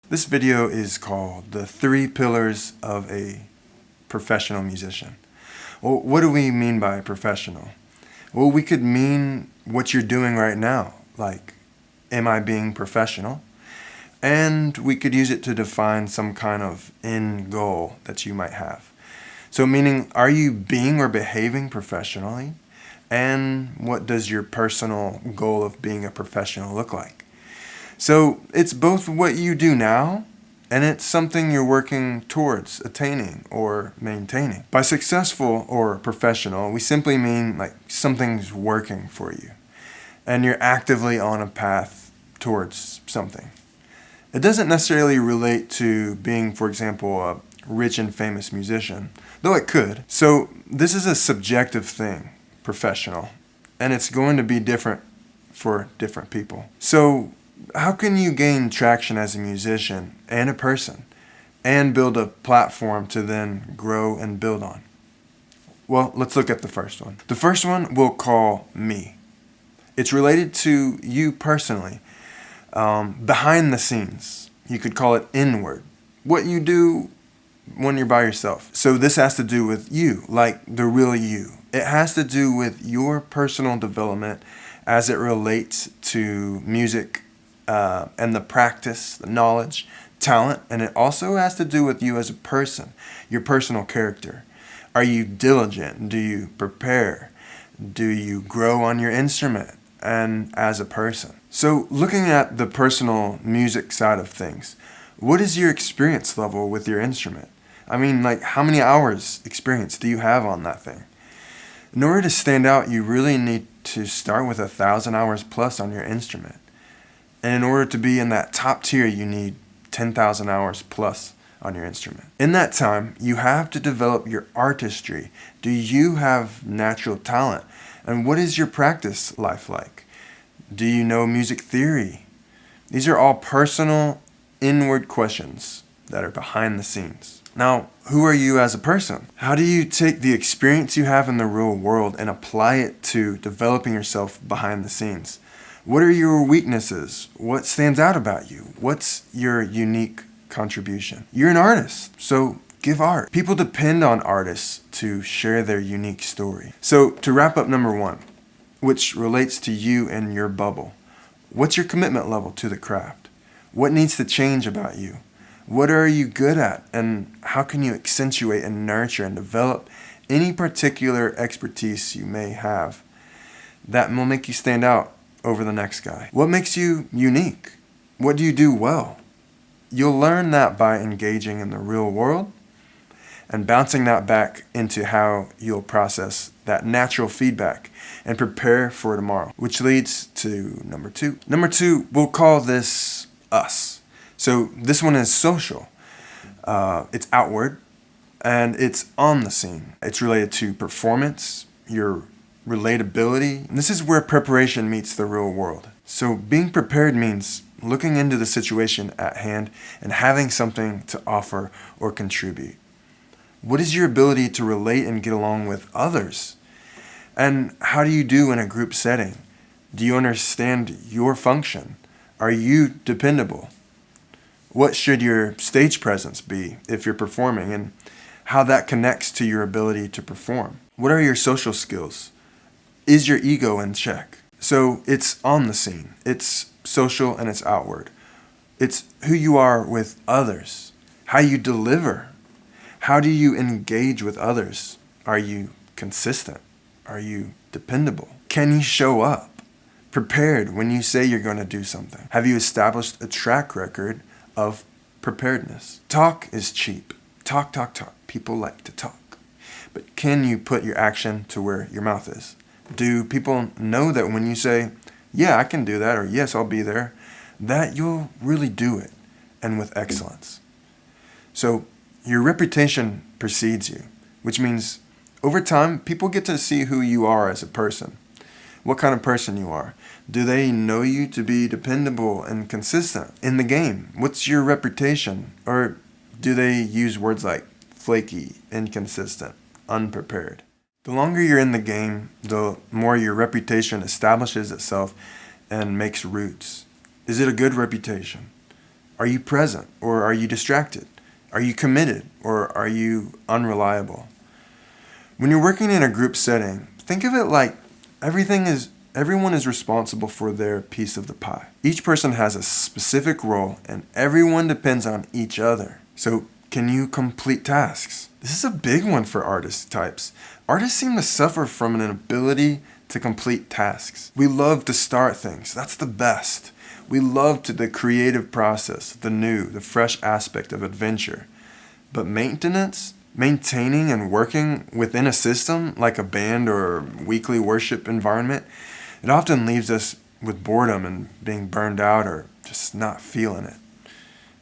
This video is called The 3 Pillars of a Professional Musician. Well, what do we mean by professional? Well, we could mean what you're doing right now, like, am I being professional? And we could use it to define some kind of end goal that you might have. So meaning, are you being or behaving professionally? And what does your personal goal of being a professional look like? So it's both what you do now, and it's something you're working towards attaining or maintaining. By successful or professional, we simply mean like something's working for you, and you're actively on a path towards something. It doesn't necessarily relate to being, for example, a rich and famous musician, though it could. So this is a subjective thing, professional, and it's going to be different for different people. So how can you gain traction as a musician and a person and build a platform to then grow and build on? Well, let's look at the first one. The first one we'll call me. It's related to you personally, behind the scenes. You could call it inward. What you do when you're by yourself. So this has to do with you, like the real you. It has to do with your personal development as it relates to music and the practice, the knowledge, talent, and it also has to do with you as a person, your personal character. Are you diligent? Do you prepare? Do you grow on your instrument and as a person? So looking at the personal music side of things, what is your experience level with your instrument? I mean, like, how many hours experience do you have on that thing? In order to stand out, you really need to start with 1,000 hours plus on your instrument. And in order to be in that top tier, you need 10,000 hours plus on your instrument. In that time, you have to develop your artistry. Do you have natural talent? And what is your practice life like? Do you know music theory? These are all personal, inward questions that are behind the scenes. Now, who are you as a person? How do you take the experience you have in the real world and apply it to developing yourself behind the scenes? What are your weaknesses? What stands out about you? What's your unique contribution? You're an artist, so give art. People depend on artists to share their unique story. So to wrap up number 1, which relates to you and your bubble, what's your commitment level to the craft? What needs to change about you? What are you good at, and how can you accentuate and nurture and develop any particular expertise you may have that will make you stand out over the next guy? What makes you unique? What do you do well? You'll learn that by engaging in the real world and bouncing that back into how you'll process that natural feedback and prepare for tomorrow, which leads to number 2. Number 2, we'll call this us. So this one is social. It's outward, and it's on the scene. It's related to performance, your relatability. And this is where preparation meets the real world. So being prepared means looking into the situation at hand and having something to offer or contribute. What is your ability to relate and get along with others? And how do you do in a group setting? Do you understand your function? Are you dependable? What should your stage presence be if you're performing, and how that connects to your ability to perform? What are your social skills? Is your ego in check? So it's on the scene. It's social and it's outward. It's who you are with others, how you deliver. How do you engage with others? Are you consistent? Are you dependable? Can you show up prepared when you say you're going to do something? Have you established a track record of preparedness? Talk is cheap. Talk. People like to talk. But can you put your action to where your mouth is? Do people know that when you say, yeah, I can do that, or yes, I'll be there, that you'll really do it, and with excellence? So your reputation precedes you, which means over time, people get to see who you are as a person, what kind of person you are. Do they know you to be dependable and consistent in the game? What's your reputation? Or do they use words like flaky, inconsistent, unprepared? The longer you're in the game, the more your reputation establishes itself and makes roots. Is it a good reputation? Are you present or are you distracted? Are you committed or are you unreliable? When you're working in a group setting, think of it like everyone is responsible for their piece of the pie. Each person has a specific role and everyone depends on each other. So can you complete tasks? This is a big one for artist types. Artists seem to suffer from an inability to complete tasks. We love to start things. That's the best. We love the creative process, the new, the fresh aspect of adventure. But maintaining and working within a system like a band or weekly worship environment, it often leaves us with boredom and being burned out or just not feeling it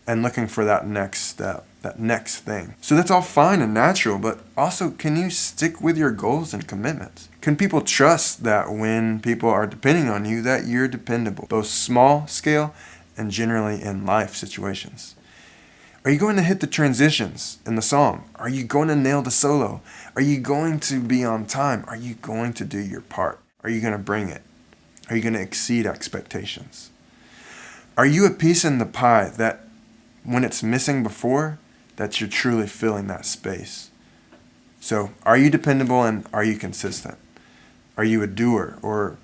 and looking for that next step, that next thing. So that's all fine and natural, but also, can you stick with your goals and commitments? Can people trust that when people are depending on you, that you're dependable, both small scale and generally in life situations? Are you going to hit the transitions in the song? Are you going to nail the solo? Are you going to be on time? Are you going to do your part? Are you going to bring it? Are you going to exceed expectations? Are you a piece in the pie that when it's missing before, that you're truly filling that space? So, are you dependable and are you consistent? Are you a doer or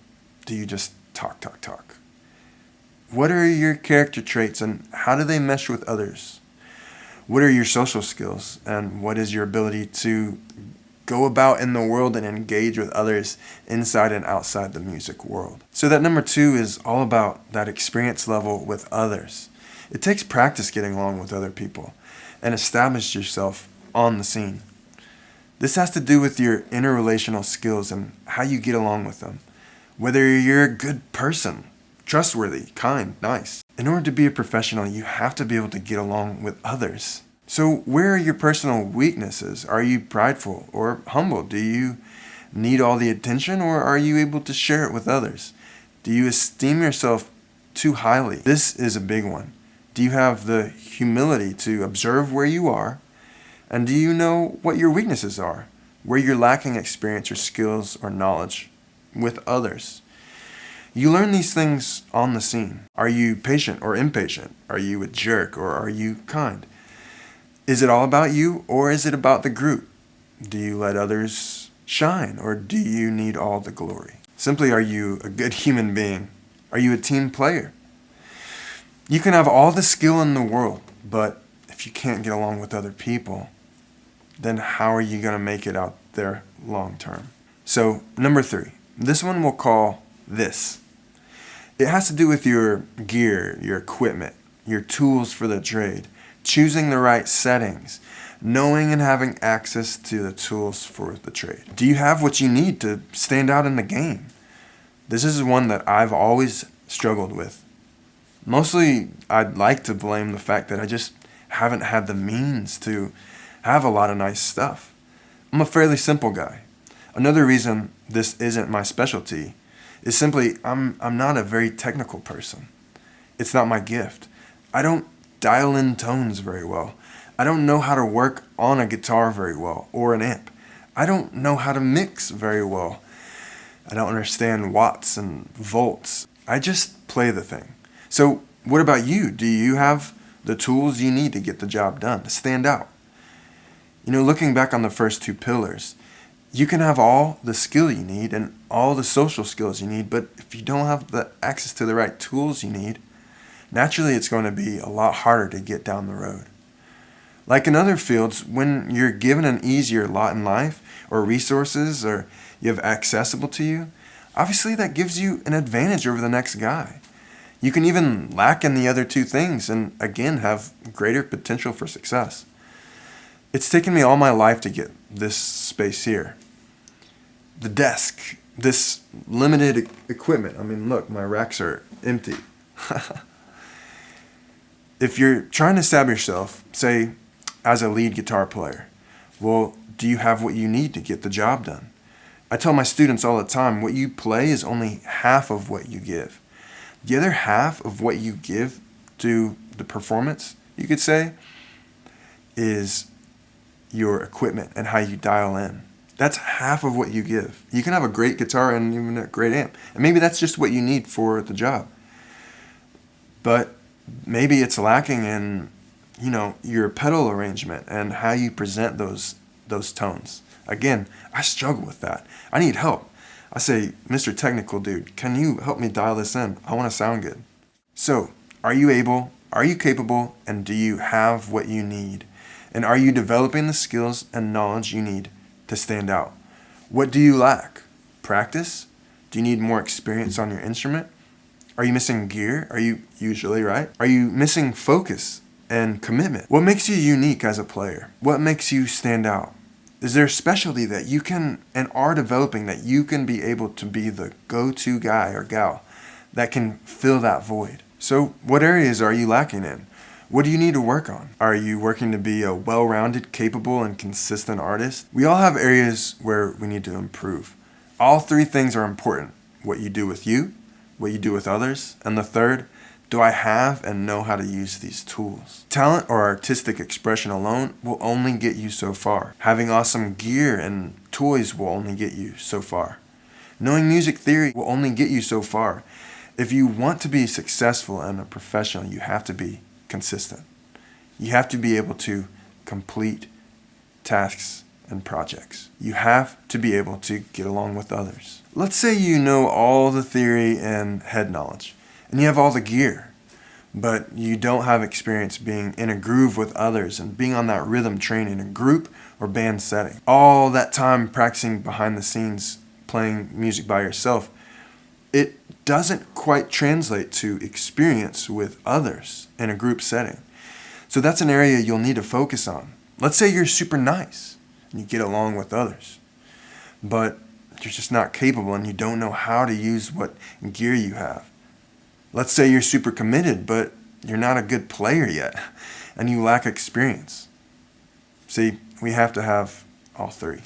do you just talk? What are your character traits and how do they mesh with others? What are your social skills and what is your ability to go about in the world and engage with others inside and outside the music world? So that number 2 is all about that experience level with others. It takes practice getting along with other people and establish yourself on the scene. This has to do with your interrelational skills and how you get along with them. Whether you're a good person, trustworthy, kind, nice. In order to be a professional, you have to be able to get along with others. So where are your personal weaknesses? Are you prideful or humble? Do you need all the attention or are you able to share it with others? Do you esteem yourself too highly? This is a big one. Do you have the humility to observe where you are? And do you know what your weaknesses are? Where you're lacking experience or skills or knowledge with others? You learn these things on the scene. Are you patient or impatient? Are you a jerk or are you kind? Is it all about you or is it about the group? Do you let others shine or do you need all the glory? Simply, are you a good human being? Are you a team player? You can have all the skill in the world, but if you can't get along with other people, then how are you going to make it out there long term? So, number 3. This one we'll call this. It has to do with your gear, your equipment, your tools for the trade, choosing the right settings, knowing and having access to the tools for the trade. Do you have what you need to stand out in the game? This is one that I've always struggled with. Mostly, I'd like to blame the fact that I just haven't had the means to have a lot of nice stuff. I'm a fairly simple guy. Another reason this isn't my specialty is simply I'm not a very technical person. It's not my gift. I don't dial in tones very well. I don't know how to work on a guitar very well or an amp. I don't know how to mix very well. I don't understand watts and volts. I just play the thing. So what about you? Do you have the tools you need to get the job done, to stand out? Looking back on the first 2 pillars, you can have all the skill you need and all the social skills you need, but if you don't have the access to the right tools you need, naturally it's going to be a lot harder to get down the road. Like in other fields, when you're given an easier lot in life or resources or you have accessible to you, obviously that gives you an advantage over the next guy. You can even lack in the other 2 things and again have greater potential for success. It's taken me all my life to get this space here. The desk, this limited equipment. I mean, look, my racks are empty. If you're trying to establish yourself, say, as a lead guitar player, well, do you have what you need to get the job done? I tell my students all the time, what you play is only half of what you give. The other half of what you give to the performance, you could say, is your equipment and how you dial in. That's half of what you give. You can have a great guitar and even a great amp. And maybe that's just what you need for the job. But Maybe it's lacking in, your pedal arrangement and how you present those tones. Again, I struggle with that. I need help. I say, Mr. Technical Dude, can you help me dial this in? I want to sound good. So, are you able? Are you capable? And do you have what you need? And are you developing the skills and knowledge you need to stand out? What do you lack? Practice? Do you need more experience on your instrument? Are you missing gear? Are you usually, right? Are you missing focus and commitment? What makes you unique as a player? What makes you stand out? Is there a specialty that you can and are developing that you can be able to be the go-to guy or gal that can fill that void? So what areas are you lacking in? What do you need to work on? Are you working to be a well-rounded, capable, and consistent artist? We all have areas where we need to improve. All three things are important. What you do with you, what you do with others, and the third, do I have and know how to use these tools? Talent or artistic expression alone will only get you so far. Having awesome gear and toys will only get you so far. Knowing music theory will only get you so far. If you want to be successful and a professional, you have to be consistent. You have to be able to complete tasks and projects. You have to be able to get along with others. Let's say you know all the theory and head knowledge, and you have all the gear, but you don't have experience being in a groove with others and being on that rhythm train in a group or band setting. All that time practicing behind the scenes, playing music by yourself, it doesn't quite translate to experience with others in a group setting. So that's an area you'll need to focus on. Let's say you're super nice and you get along with others, but you're just not capable and you don't know how to use what gear you have. Let's say you're super committed, but you're not a good player yet and you lack experience. See, we have to have all three.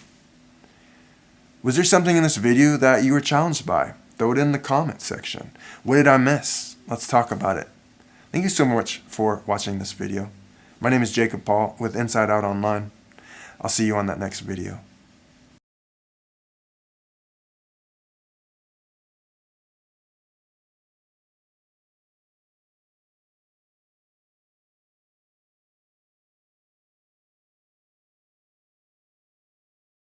Was there something in this video that you were challenged by? Throw it in the comment section. What did I miss? Let's talk about it. Thank you so much for watching this video. My name is Jacob Paul with Inside Out Online. I'll see you on that next video.